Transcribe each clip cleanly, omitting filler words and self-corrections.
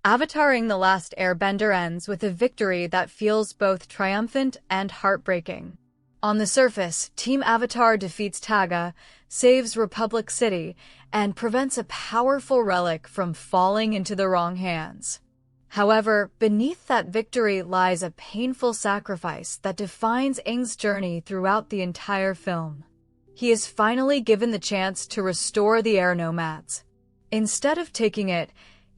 Avataring The Last Airbender ends with a victory that feels both triumphant and heartbreaking. On the surface, Team Avatar defeats Taga, saves Republic City, and prevents a powerful relic from falling into the wrong hands. However, beneath that victory lies a painful sacrifice that defines Aang's journey throughout the entire film. He is finally given the chance to restore the Air Nomads. Instead of taking it,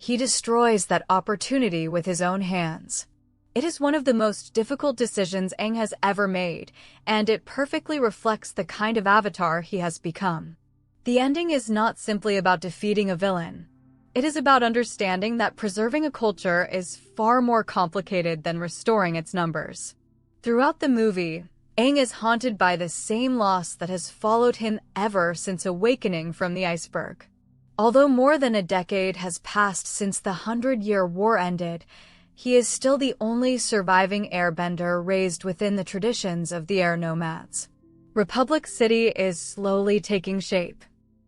he destroys that opportunity with his own hands. It is one of the most difficult decisions Aang has ever made, and it perfectly reflects the kind of avatar he has become. The ending is not simply about defeating a villain. It is about understanding that preserving a culture is far more complicated than restoring its numbers. Throughout the movie, Aang is haunted by the same loss that has followed him ever since awakening from the iceberg. Although more than a decade has passed since the 100-Year War ended, he is still the only surviving airbender raised within the traditions of the Air Nomads. Republic City is slowly taking shape.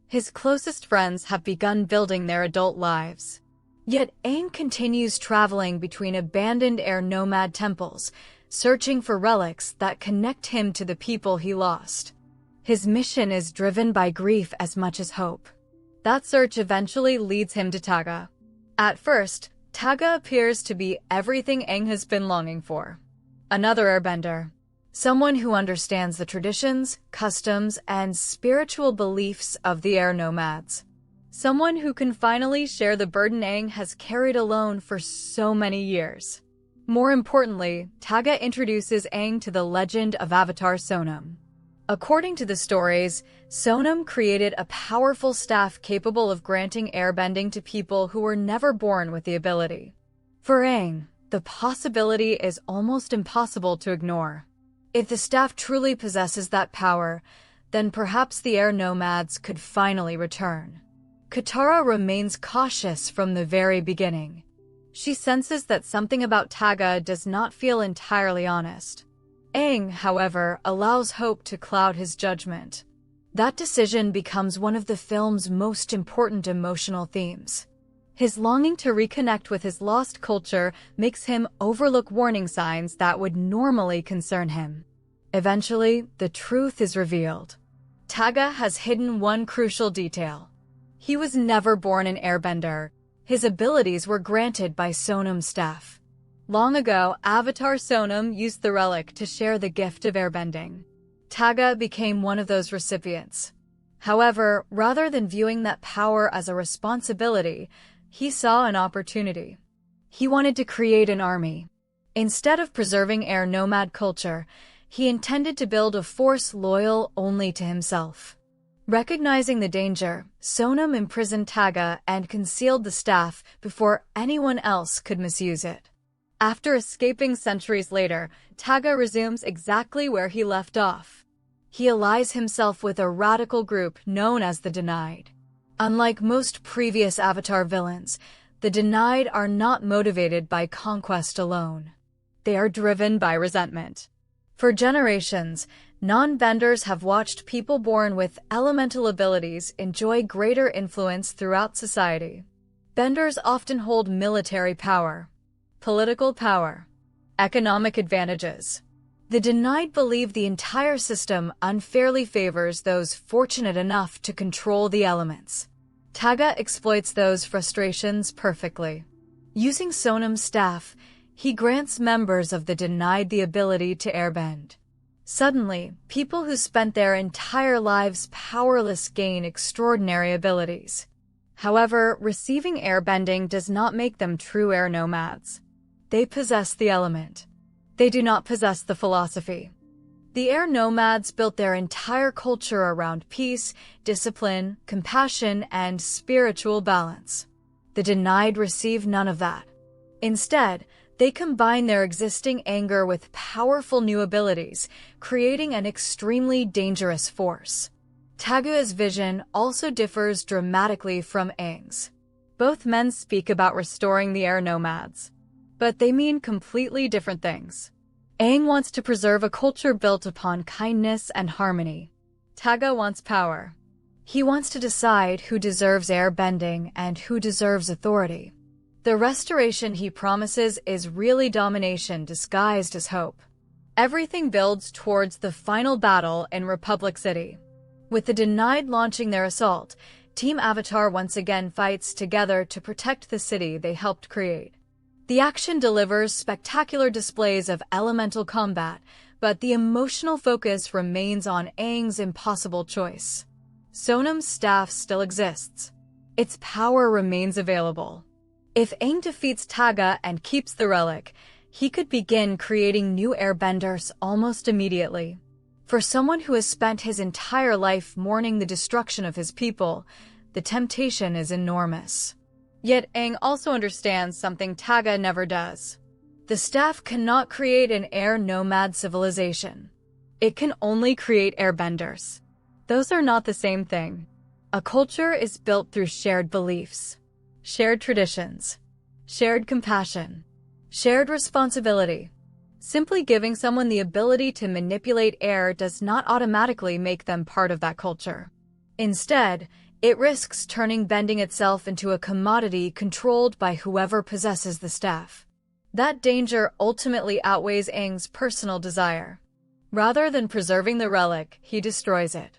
His closest friends have begun building their adult lives. Yet Aang continues traveling between abandoned Air Nomad temples, searching for relics that connect him to the people he lost. His mission is driven by grief as much as hope. That search eventually leads him to Taga. At first, Taga appears to be everything Aang has been longing for. Another airbender. Someone who understands the traditions, customs, and spiritual beliefs of the Air Nomads. Someone who can finally share the burden Aang has carried alone for so many years. More importantly, Taga introduces Aang to the legend of Avatar Sonam. According to the stories, Sonam created a powerful staff capable of granting airbending to people who were never born with the ability. For Aang, the possibility is almost impossible to ignore. If the staff truly possesses that power, then perhaps the Air Nomads could finally return. Katara remains cautious from the very beginning. She senses that something about Taga does not feel entirely honest. Aang, however, allows hope to cloud his judgment. That decision becomes one of the film's most important emotional themes. His longing to reconnect with his lost culture makes him overlook warning signs that would normally concern him. Eventually, the truth is revealed. Taga has hidden one crucial detail. He was never born an airbender. His abilities were granted by Sonam's staff. Long ago, Avatar Sonam used the relic to share the gift of airbending. Taga became one of those recipients. However, rather than viewing that power as a responsibility, he saw an opportunity. He wanted to create an army. Instead of preserving Air Nomad culture, he intended to build a force loyal only to himself. Recognizing the danger, Sonam imprisoned Taga and concealed the staff before anyone else could misuse it. After escaping centuries later, Taga resumes exactly where he left off. He allies himself with a radical group known as the Denied. Unlike most previous Avatar villains, the Denied are not motivated by conquest alone. They are driven by resentment. For generations, non-benders have watched people born with elemental abilities enjoy greater influence throughout society. Benders often hold military power, political power, economic advantages. The Denied believe the entire system unfairly favors those fortunate enough to control the elements. Taga exploits those frustrations perfectly. Using Sonam's staff, he grants members of the Denied the ability to airbend. Suddenly, people who spent their entire lives powerless gain extraordinary abilities. However, receiving airbending does not make them true Air Nomads. They possess the element. They do not possess the philosophy. The Air Nomads built their entire culture around peace, discipline, compassion, and spiritual balance. The Denied receive none of that. Instead, they combine their existing anger with powerful new abilities, creating an extremely dangerous force. Taga's vision also differs dramatically from Aang's. Both men speak about restoring the Air Nomads, but they mean completely different things. Aang wants to preserve a culture built upon kindness and harmony. Taga wants power. He wants to decide who deserves airbending and who deserves authority. The restoration he promises is really domination disguised as hope. Everything builds towards the final battle in Republic City. With the Denied launching their assault, Team Avatar once again fights together to protect the city they helped create. The action delivers spectacular displays of elemental combat, but the emotional focus remains on Aang's impossible choice. Sonam's staff still exists. Its power remains available. If Aang defeats Taga and keeps the relic, he could begin creating new airbenders almost immediately. For someone who has spent his entire life mourning the destruction of his people, the temptation is enormous. Yet Aang also understands something Taga never does. The staff cannot create an air nomad civilization. It can only create airbenders. Those are not the same thing. A culture is built through shared beliefs, shared traditions, shared compassion, shared responsibility. Simply giving someone the ability to manipulate air does not automatically make them part of that culture. Instead, it risks turning bending itself into a commodity controlled by whoever possesses the staff. That danger ultimately outweighs Aang's personal desire. Rather than preserving the relic, he destroys it.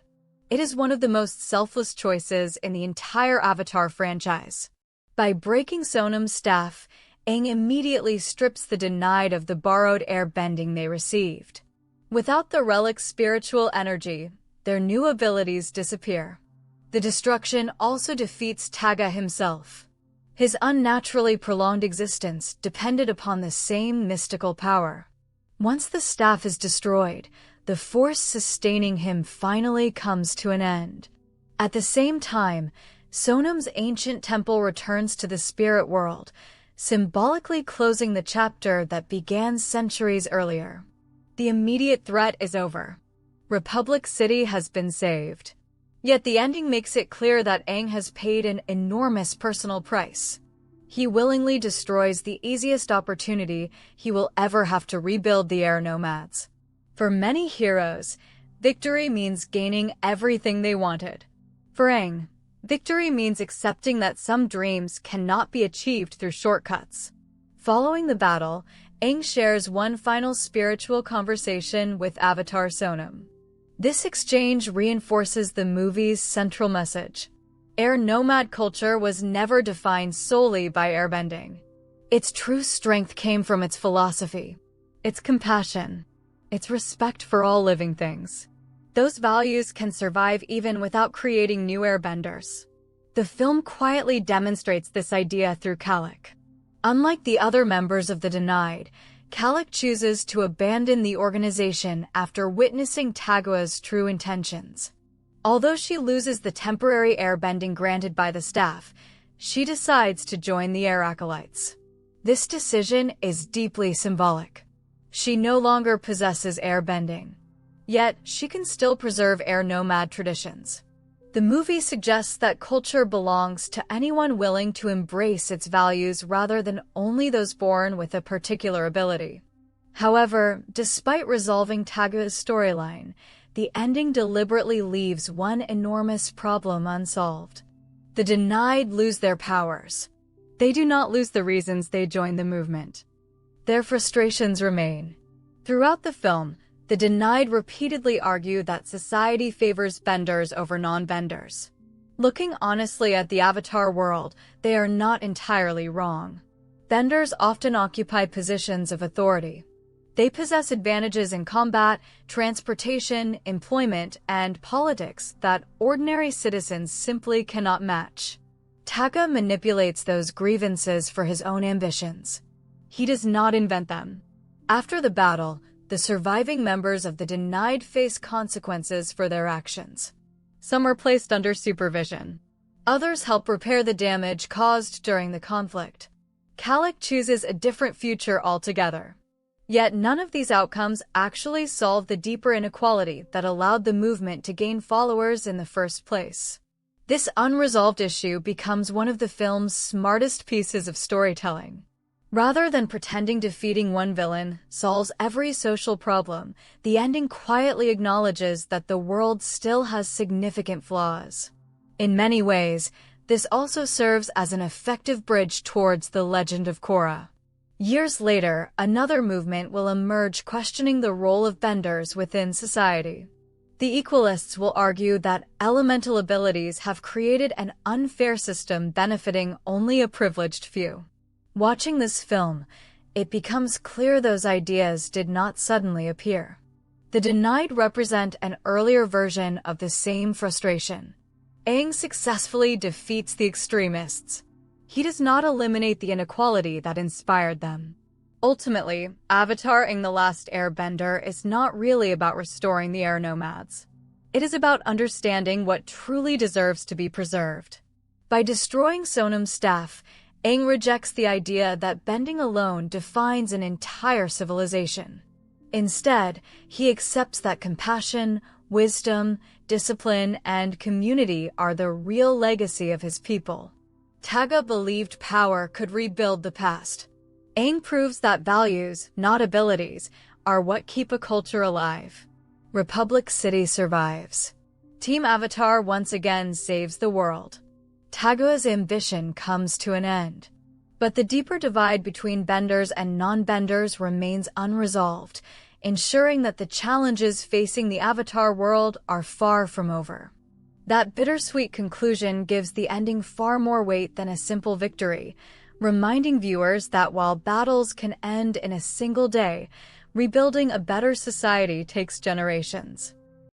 It is one of the most selfless choices in the entire Avatar franchise. By breaking Sonam's staff, Aang immediately strips the Denied of the borrowed air bending they received. Without the relic's spiritual energy, their new abilities disappear. The destruction also defeats Taga himself. His unnaturally prolonged existence depended upon the same mystical power. Once the staff is destroyed, the force sustaining him finally comes to an end. At the same time, Sonam's ancient temple returns to the spirit world, symbolically closing the chapter that began centuries earlier. The immediate threat is over. Republic City has been saved. Yet the ending makes it clear that Aang has paid an enormous personal price. He willingly destroys the easiest opportunity he will ever have to rebuild the Air Nomads. For many heroes, victory means gaining everything they wanted. For Aang, victory means accepting that some dreams cannot be achieved through shortcuts. Following the battle, Aang shares one final spiritual conversation with Avatar Sonam. This exchange reinforces the movie's central message. Air nomad culture was never defined solely by airbending. Its true strength came from its philosophy, its compassion, its respect for all living things. Those values can survive even without creating new airbenders. The film quietly demonstrates this idea through Calic. Unlike the other members of the Denied, Calic chooses to abandon the organization after witnessing Taga's true intentions. Although she loses the temporary airbending granted by the staff, she decides to join the Air Acolytes. This decision is deeply symbolic. She no longer possesses airbending. Yet, she can still preserve air nomad traditions. The movie suggests that culture belongs to anyone willing to embrace its values rather than only those born with a particular ability. However, despite resolving Taga's storyline, the ending deliberately leaves one enormous problem unsolved. The Denied lose their powers. They do not lose the reasons they joined the movement. Their frustrations remain. Throughout the film, the Denied repeatedly argue that society favors benders over non-benders. Looking honestly at the Avatar world, they are not entirely wrong. Benders often occupy positions of authority. They possess advantages in combat, transportation, employment, and politics that ordinary citizens simply cannot match. Taga manipulates those grievances for his own ambitions. He does not invent them. After the battle, the surviving members of the Denied face consequences for their actions. Some are placed under supervision. Others help repair the damage caused during the conflict. Calic chooses a different future altogether. Yet none of these outcomes actually solve the deeper inequality that allowed the movement to gain followers in the first place. This unresolved issue becomes one of the film's smartest pieces of storytelling. Rather than pretending defeating one villain solves every social problem, the ending quietly acknowledges that the world still has significant flaws. In many ways, This also serves as an effective bridge towards the Legend of Korra. Years later, another movement will emerge questioning the role of benders within society. The Equalists will argue that elemental abilities have created an unfair system benefiting only a privileged few. Watching this film, it becomes clear those ideas did not suddenly appear. The denied represent an earlier version of the same frustration. Aang successfully defeats the extremists. He does not eliminate the inequality that inspired them. Ultimately, Avatar Aang The Last Airbender is not really about restoring the Air Nomads. It is about understanding what truly deserves to be preserved. By destroying Sonam's staff, Aang rejects the idea that bending alone defines an entire civilization. Instead, he accepts that compassion, wisdom, discipline, and community are the real legacy of his people. Taga believed power could rebuild the past. Aang proves that values, not abilities, are what keep a culture alive. Republic City survives. Team Avatar once again saves the world. Taga's ambition comes to an end. But the deeper divide between benders and non-benders remains unresolved, ensuring that the challenges facing the Avatar world are far from over. That bittersweet conclusion gives the ending far more weight than a simple victory, reminding viewers that while battles can end in a single day, rebuilding a better society takes generations.